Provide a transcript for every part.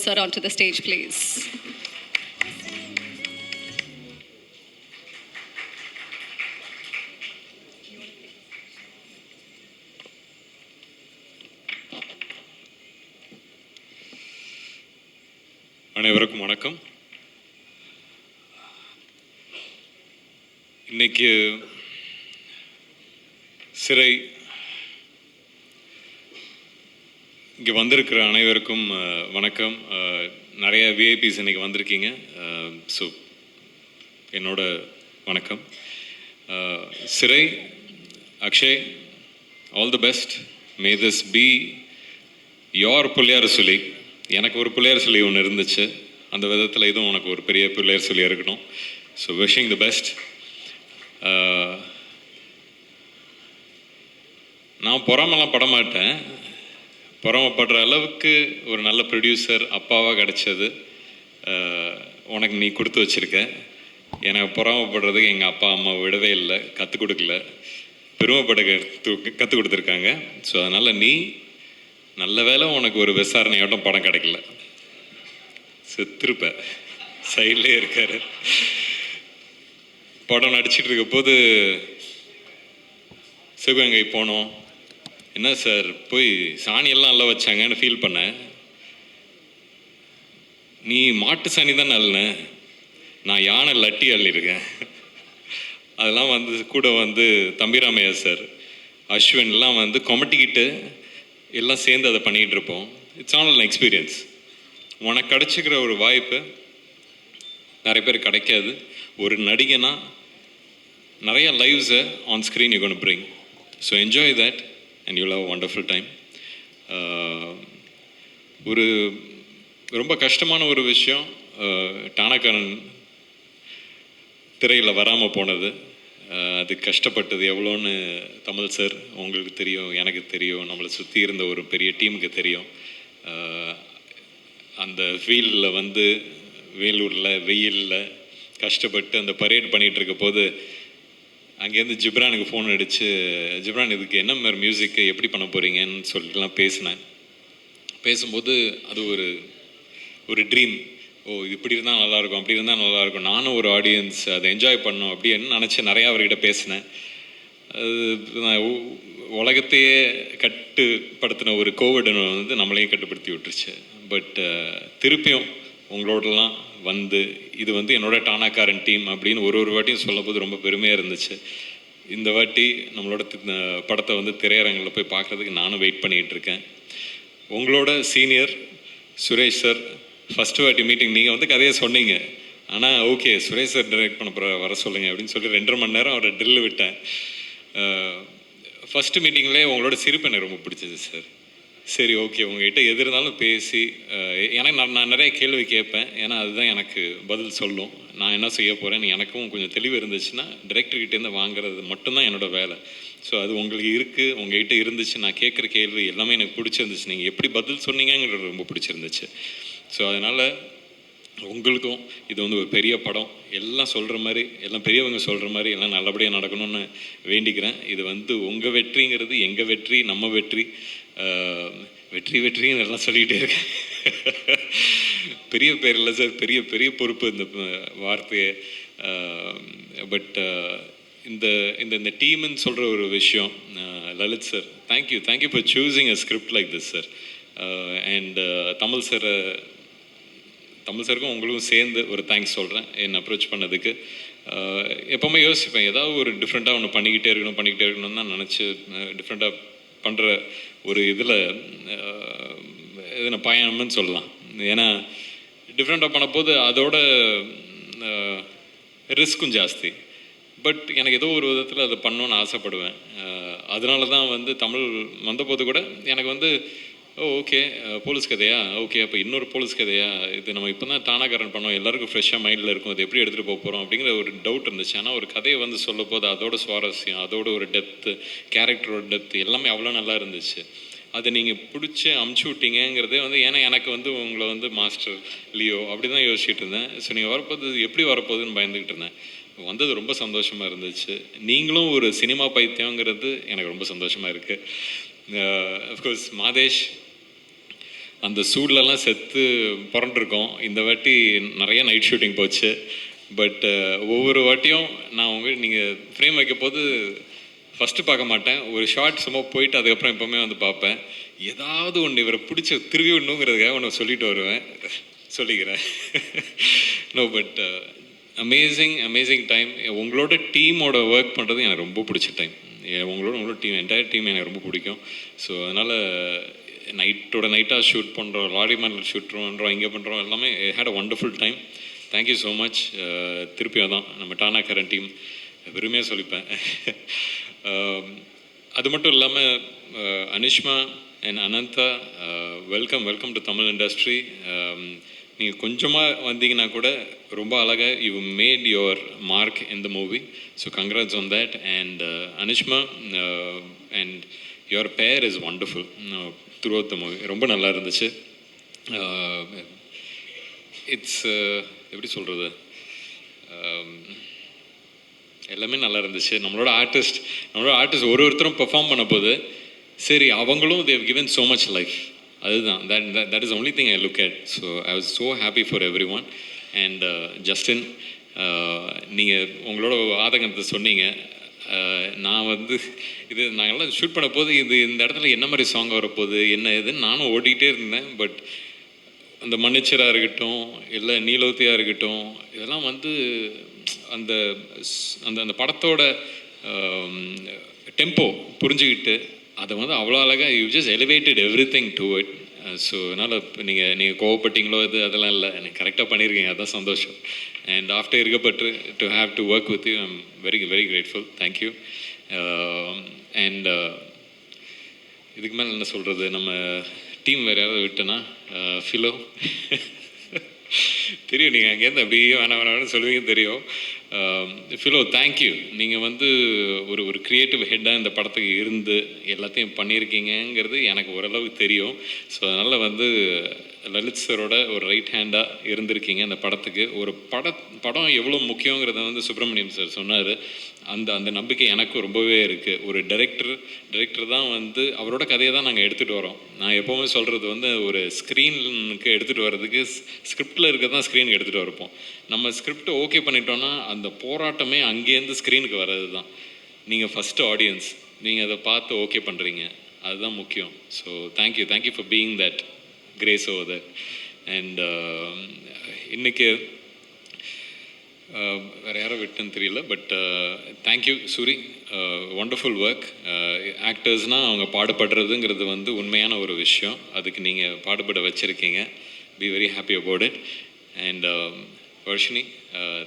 sir onto the stage, please. அனைவருக்கும் வணக்கம். இன்னைக்கு சிறை இங்கே வந்திருக்கிற அனைவருக்கும் வணக்கம். நிறைய விஐபிஸ் இன்னைக்கு வந்திருக்கீங்க. ஸோ என்னோட வணக்கம். Sirai, Akshay, all the best. May this be your புள்ளியார் சொல்லி. எனக்கு ஒரு பிள்ளையார் சொல்லி ஒன்று இருந்துச்சு, அந்த விதத்தில் இதுவும் உனக்கு ஒரு பெரிய பிள்ளையார் சொல்லி இருக்கணும். So wishing the best. நான் பொறாமலாம் படமாட்டேன். பொறாமப்படுற அளவுக்கு ஒரு நல்ல ப்ரொடியூசர் அப்பாவாக கிடச்சது உனக்கு நீ கொடுத்து வச்சுருக்க. எனக்கு பொறாமப்படுறதுக்கு எங்கள் அப்பா அம்மா விடவே இல்லை, கற்றுக் கொடுக்கல, பெருமைப்பட கற்றுக் கொடுத்துருக்காங்க. ஸோ அதனால் நீ நல்ல வேலை உனக்கு ஒரு விசாரணையோட்டம் படம் கிடைக்கல, செத்துருப்ப. சைட்லேயே இருக்காரு. படம் நடிச்சிட்டு இருக்க போது சிவகங்கை போனோம். என்ன சார் போய் சாணியெல்லாம் நல்லா வச்சாங்கன்னு ஃபீல் பண்ணேன். நீ மாட்டு சாணி தான் நல்ல, நான் யானை லட்டி அள்ளியிருக்கேன். அதெல்லாம் வந்து கூட வந்து தம்பிராமையா சார், அஸ்வின்லாம் வந்து கொமட்டிக்கிட்டு எல்லாம் சேர்ந்து அதை பண்ணிக்கிட்டு இருப்போம். It's all an experience. உனக்கு கிடைச்சிக்கிற ஒரு வாய்ப்பு நிறைய பேர் கிடைக்காது. ஒரு நடிகனா நிறைய லைவ்ஸை on screen you gonna bring. So enjoy that and you'll have wonderful time. ஒரு ரொம்ப கஷ்டமான ஒரு விஷயம் டானாக்காரன் திரையில் வராமல் போனது. அது கஷ்டப்பட்டது எவ்வளோன்னு தமிழ் சார் உங்களுக்கு தெரியும், எனக்கு தெரியும், நம்மளை சுற்றி இருந்த ஒரு பெரிய டீமுக்கு தெரியும். அந்த ஃபீல்டில் வந்து வேலூரில் வெயிலில் கஷ்டப்பட்டு அந்த பரேட் பண்ணிகிட்டு இருக்க போது அங்கேருந்து ஜிப்ரானுக்கு ஃபோன் அடித்து, ஜிப்ரான் இதுக்கு என்ன மாதிரி மியூசிக்கு எப்படி பண்ண போகிறீங்கன்னு சொல்லிட்டுலாம் பேசினேன். பேசும்போது அது ஒரு ட்ரீம். ஓ இப்படி இருந்தால் நல்லாயிருக்கும், அப்படி இருந்தால் நல்லாயிருக்கும், நானும் ஒரு ஆடியன்ஸ் அதை என்ஜாய் பண்ணோம் அப்படின்னு நினச்சி நிறையா அவர்கிட்ட பேசினேன். அது நான் உலகத்தையே கட்டுப்படுத்தின ஒரு கோவிட் வந்து நம்மளையும் கட்டுப்படுத்தி விட்டுருச்சு. பட் திருப்பியும் உங்களோடலாம் வந்து இது வந்து என்னோட டானாக்காரன் டீம் அப்படின்னு ஒரு வாட்டியும் சொல்லும்போது ரொம்ப பெருமையாக இருந்துச்சு. இந்த வாட்டி நம்மளோட படத்தை வந்து திரையரங்கில் போய் பார்க்குறதுக்கு நானும் வெயிட் பண்ணிகிட்டு இருக்கேன். உங்களோட சீனியர் சுரேஷ் சார், ஃபஸ்ட்டு வாட்டி மீட்டிங் நீங்கள் வந்து கதையை சொன்னீங்க. ஆனால் ஓகே சுரேஷ் சார் டைரக்ட் பண்ண போகிற வர சொல்லுங்கள் அப்படின்னு சொல்லி 2.5 மணி நேரம் அவரை ட்ரில்லு விட்டேன். ஃபஸ்ட்டு மீட்டிங்லேயே உங்களோட சிரிப்பு எனக்கு ரொம்ப பிடிச்சது சார். சரி ஓகே உங்கள்கிட்ட எது இருந்தாலும் பேசி, ஏன்னா நான் நிறைய கேள்வி கேட்பேன், ஏன்னா அதுதான் எனக்கு பதில் சொல்லும். நான் என்ன செய்ய போகிறேன்னு எனக்கும் கொஞ்சம் தெளிவு இருந்துச்சுன்னா டிரெக்டர்கிட்டேருந்து வாங்குறது மட்டும்தான் என்னோடய வேலை. ஸோ அது உங்களுக்கு இருக்குது, உங்கள்கிட்ட இருந்துச்சு. நான் கேட்குற கேள்வி எல்லாமே எனக்கு பிடிச்சிருந்துச்சு. நீங்கள் எப்படி பதில் சொன்னீங்கிறது ரொம்ப பிடிச்சிருந்துச்சு. ஸோ அதனால் உங்களுக்கும் இது வந்து ஒரு பெரிய படம், எல்லாம் சொல்கிற மாதிரி, எல்லாம் பெரியவங்க சொல்கிற மாதிரி எல்லாம் நல்லபடியாக நடக்கணும்னு வேண்டிக்கிறேன். இது வந்து உங்கள் வெற்றிங்கிறது எங்கள் வெற்றி, நம்ம வெற்றி. வெற்றின்னு எல்லாம் சொல்லிகிட்டே இருக்கேன். பெரிய பேர் இல்லை சார், பெரிய பெரிய பொறுப்பு இந்த வார்த்தையை. பட் இந்த இந்த இந்த டீம்னு சொல்கிற ஒரு விஷயம், Lalit sir thank you for choosing a script like this sir. And Tamil சாருக்கும் உங்களுக்கும் சேர்ந்து ஒரு தேங்க்ஸ் சொல்கிறேன் என்னை அப்ரோச் பண்ணதுக்கு. எப்போவுமே யோசிப்பேன் ஏதாவது ஒரு டிஃப்ரெண்ட்டாக ஒன்று பண்ணிக்கிட்டே இருக்கணும்னு தான் நினச்சி டிஃப்ரெண்ட்டாக பண்ணுற ஒரு இதில் எதுனா பயணம்னு சொல்லலாம். ஏன்னா டிஃப்ரெண்ட்டாக பண்ணப்போது அதோட ரிஸ்க்கும் ஜாஸ்தி. பட் எனக்கு ஏதோ ஒரு விதத்தில் அதை பண்ணணுன்னு ஆசைப்படுவேன். அதனால தான் வந்து தமிழ் வந்தபோது கூட எனக்கு வந்து ஓகே போலீஸ் கதையா, ஓகே அப்போ இன்னொரு போலீஸ் கதையா, இது நம்ம இப்போ தான் டானாக்காரன் பண்ணோம், எல்லாருக்கும் ஃப்ரெஷ்ஷாக மைண்டில் இருக்கும், அது எப்படி எடுத்துகிட்டு போக போகிறோம் அப்படிங்கிற ஒரு டவுட் இருந்துச்சு. ஆனால் ஒரு கதையை வந்து சொல்ல போது அதோட சுவாரஸ்யம், அதோட ஒரு டெப்த்து, கேரக்டரோட டெப்த்து எல்லாமே அவ்வளோ நல்லா இருந்துச்சு. அதை நீங்கள் பிடிச்சி அமுச்சு விட்டீங்கிறதே வந்து, ஏன்னா எனக்கு வந்து உங்களை வந்து மாஸ்டர் லியோ அப்படி தான் யோசிச்சுட்டு இருந்தேன். ஸோ நீங்கள் வரப்போது எப்படி வரப்போகுதுன்னு பயந்துக்கிட்டு இருந்தேன். வந்தது ரொம்ப சந்தோஷமாக இருந்துச்சு. நீங்களும் ஒரு சினிமா பைத்தியங்கிறது எனக்கு ரொம்ப சந்தோஷமாக இருக்குது. அஃப்கோர்ஸ் மாதேஷ் அந்த சூட்லலாம் செத்து புரண்டிருக்கோம். இந்த வாட்டி நிறைய நைட் ஷூட்டிங் போச்சு. பட் ஒவ்வொரு வாட்டியும் நான் நீங்கள் ஃப்ரேம் வைக்க போது ஃபஸ்ட்டு பார்க்க மாட்டேன். ஒரு ஷார்ட் சும்மா போயிட்டு அதுக்கப்புறம் எப்போவுமே வந்து பார்ப்பேன். ஏதாவது ஒன்று இவரை பிடிச்ச திருவி விடணுங்கிறதுக்காக ஒன்று சொல்லிட்டு வருவேன். சொல்லிக்கிறேன். No but amazing time. உங்களோட டீமோட ஒர்க் பண்ணுறது எனக்கு ரொம்ப பிடிச்ச டைம். உங்களோட டீம் என்டையர் டீம் எனக்கு ரொம்ப பிடிக்கும். ஸோ அதனால் நைட்டாக ஷூட் பண்ணுறோம், லாரிமேனில் ஷூட் பண்ணுறோம், இங்கே பண்ணுறோம், எல்லாமே had a wonderful time. Thank you so much. திருப்பி அதான் நம்ம டானாக்காரன் டீம் பெருமையாக சொல்லிப்பேன். அது மட்டும் இல்லாமல் Anishma and Anantha, welcome to Tamil industry. நீங்கள் கொஞ்சமாக வந்தீங்கன்னா கூட ரொம்ப அழகாக you made your mark in the movie. So congrats on that. And Anishma and your part is wonderful throughout the movie. ரொம்ப நல்லா இருந்துச்சு. இட்ஸ் எப்படி சொல்கிறது, எல்லாமே நல்லா இருந்துச்சு. நம்மளோட ஆர்டிஸ்ட் ஒருத்தரும் பெர்ஃபார்ம் பண்ண போது சரி அவங்களும் they've given so much life. அதுதான் that is only thing I look at. So I was so happy for everyone. And Justin, நீங்கள் உங்களோட ஆதங்கத்தை சொன்னீங்க. நான் இது நாங்கள்லாம் ஷூட் பண்ண போது இந்த இடத்துல என்ன மாதிரி சாங் வரப்போகுது என்ன ஏதுன்னு நானும் ஓடிக்கிட்டே இருந்தேன். பட் அந்த மன்னிச்சராக இருக்கட்டும், இல்லை நீலோத்தியாக இருக்கட்டும், இதெல்லாம் அந்த அந்த அந்த படத்தோட டெம்போ புரிஞ்சுக்கிட்டு அதை அவ்வளோ அழகாக you just elevated every thing to it. So அதனால் இப்போ நீங்கள் கோவப்பட்டீங்களோ அதெல்லாம் இல்லை, எனக்கு கரெக்டாக பண்ணியிருக்கீங்க, அதுதான் சந்தோஷம். அண்ட் ஆஃப்டர் இருக்கப்பட்டு to have to work with you I am very very grateful. Thank you. And இதுக்கு மேலே என்ன சொல்கிறது, நம்ம டீம் வேறு யாராவது விட்டேன்னா ஃபிலோ தெரியும், நீங்கள் அங்கேருந்து அப்படியே வேணாம் சொல்லுவீங்க தெரியும். Philo thank you. நீங்கள் ஒரு க்ரியேட்டிவ் ஹெட்டாக இந்த படத்துக்கு இருந்து எல்லாத்தையும் பண்ணியிருக்கீங்கிறது எனக்கு ஓரளவுக்கு தெரியும். ஸோ அதனால் லலித் சரோட ஒரு ரைட் ஹேண்டாக இருந்திருக்கீங்க இந்த படத்துக்கு. ஒரு படம் எவ்வளோ முக்கியங்கிறத சுப்பிரமணியம் சார் சொன்னார். அந்த நம்பிக்கை எனக்கும் ரொம்பவே இருக்குது. ஒரு டைரக்டர் தான் அவரோட கதையை தான் நாங்கள் எடுத்துகிட்டு வரோம். நான் எப்போவுமே சொல்கிறது ஒரு ஸ்க்ரீனுக்கு எடுத்துகிட்டு வர்றதுக்கு ஸ்கிரிப்டில் இருக்க தான் ஸ்க்ரீனுக்கு எடுத்துகிட்டு வரப்போம். நம்ம ஸ்கிரிப்டை ஓகே பண்ணிட்டோன்னா அந்த போராட்டமே அங்கேருந்து ஸ்க்ரீனுக்கு வர்றது தான். நீங்கள் ஃபஸ்ட்டு ஆடியன்ஸ், நீங்கள் அதை பார்த்து ஓகே பண்ணுறீங்க, அதுதான் முக்கியம். So thank you for being that grace over that. And இன்றைக்கி வேறு யாரோ விட்டுன்னு தெரியல, but thank you Soori, wonderful work. ஆக்டர்ஸ்னால் அவங்க பாடுபடுறதுங்கிறது உண்மையான ஒரு விஷயம். அதுக்கு நீங்கள் பாடுபட வச்சுருக்கீங்க. Be very happy about it. And Varshini,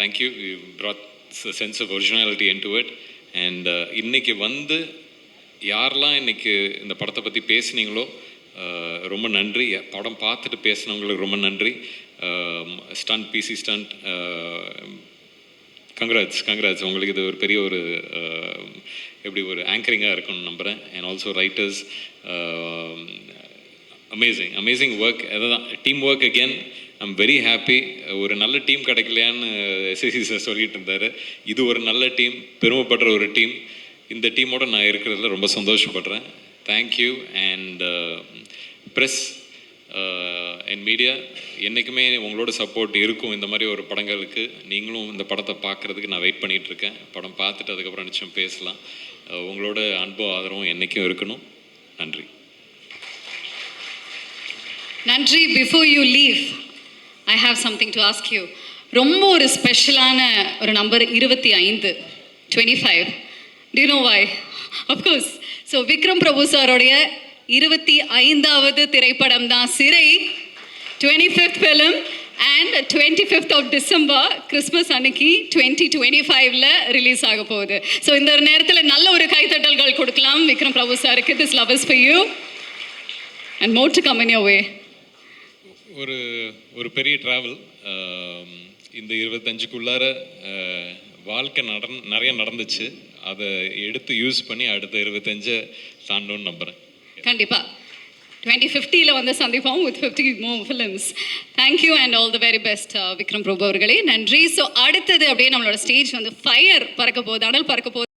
thank you, you brought a sense of originality into it. And இன்றைக்கி யாரெல்லாம் இன்றைக்கி இந்த படத்தை பற்றி பேசுனீங்களோ ரொம்ப நன்றி. படம் பார்த்துட்டு பேசுனவங்களுக்கு ரொம்ப நன்றி. ஸ்டண்ட் பிசி ஸ்டண்ட், கங்க்ராட்ஸ் உங்களுக்கு. இது ஒரு பெரிய ஒரு எப்படி ஒரு ஆங்கரிங்காக இருக்கும்னு நம்புகிறேன். And also writers, amazing work. அதுதான் team work again. I'm very happy. ஒரு நல்ல டீம் கிடைக்கலையான்னு எஸ்எஸ்சி சார் சொல்லிட்டு இருந்தார். இது ஒரு நல்ல டீம், பெருமைப்படுற ஒரு டீம். இந்த டீமோட நான் இருக்கிறதுல ரொம்ப சந்தோஷப்படுறேன். Thank you. And press and media, என்றைக்குமே உங்களோட சப்போர்ட் இருக்கும் இந்த மாதிரி ஒரு படங்களுக்கு. நீங்களும் இந்த படத்தை பார்க்குறதுக்கு நான் வெயிட் பண்ணிகிட்ருக்கேன். படம் பார்த்துட்டு அதுக்கப்புறம் நிச்சயம் பேசலாம். உங்களோட அன்பும் ஆதரவும் என்றைக்கும் இருக்கணும். நன்றி. Before you leave, I have something to ask you. ரொம்ப ஒரு ஸ்பெஷலான ஒரு number 25. Do you know why? Of course. So Vikram Prabhu சாரோடைய 25வது திரைப்படம் தான் சிறை. 25th film. And 25th of December Christmas அன்னைக்கு 2025ல் ரிலீஸ் ஆக போகுது. ஸோ இந்த நேரத்தில் நல்ல ஒரு கைத்தட்டல்கள் கொடுக்கலாம் விக்ரம் பிரபு சாருக்கு. This love is for you and more to come in your way. ஒரு பெரிய ட்ராவல் இந்த 25க்குள்ளார வாழ்க்கை நிறைய நடந்துச்சு. அதை எடுத்து யூஸ் பண்ணி அடுத்த 25 தாண்டோன்னு நம்புகிறேன். கண்டிப்பாக 2050ல் சந்திப்போம் with 50 more films. Thank you and all the very best Vikram Prabhu அவர்களே. நன்றி. ஸோ அடுத்தது அப்படியே நம்மளோட ஸ்டேஜ் ஃபயர் பறக்க போகுது, அனல் பறக்க போகுது.